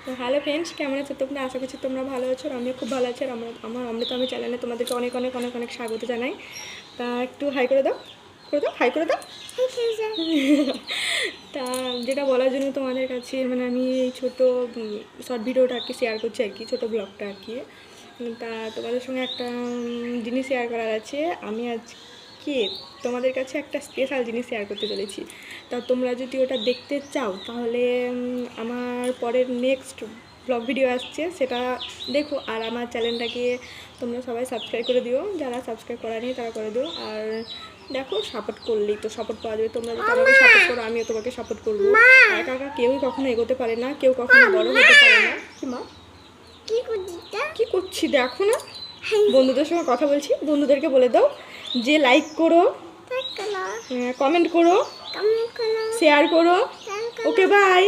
তো hello friends, কেমন আছো তোমরা? আশা করছি তোমরা ভালো আছো। আর আমিও খুব ভালো আছি। আর আমার আমি চ্যানেলে তোমাদেরকে অনেক অনেক অনেক অনেক স্বাগত জানাই। তা একটু হাই করে দাও, হাই করে দাও। তা যেটা বলার জন্য তোমাদের কাছে মানে আমি এই ছোটো শর্ট ভিডিওটা আর কি শেয়ার করছি আর কি, ছোটো ব্লগটা আর কি। তা তোমাদের সঙ্গে একটা জিনিস শেয়ার করার আছে। আমি আজকে তোমাদের কাছে একটা স্পেশাল জিনিস শেয়ার করতে চলেছি। তা তোমরা যদি ওটা দেখতে চাও তাহলে আমার পরের নেক্সট ব্লগ ভিডিও আসছে, সেটা দেখো। আর আমার চ্যানেলটাকে তোমরা সবাই সাবস্ক্রাইব করে দিও, যারা সাবস্ক্রাইব করা নেই তারা করে দিও। আর দেখো, সাপোর্ট করলেই তো সাপোর্ট পাওয়া যাবে। তোমরা যদি আমাকে সাপোর্ট করো আমিও তোমাকে সাপোর্ট করবো। একা একা কেউই কখনো এগোতে পারে না, কেউ কখনো বড় হতে পারে না। কি মা কি করছি দেখো না, বন্ধুদের সঙ্গে কথা বলছি। বন্ধুদেরকে বলে দাও যে লাইক করো, কমেন্ট করো, শেয়ার করো। Okay bye.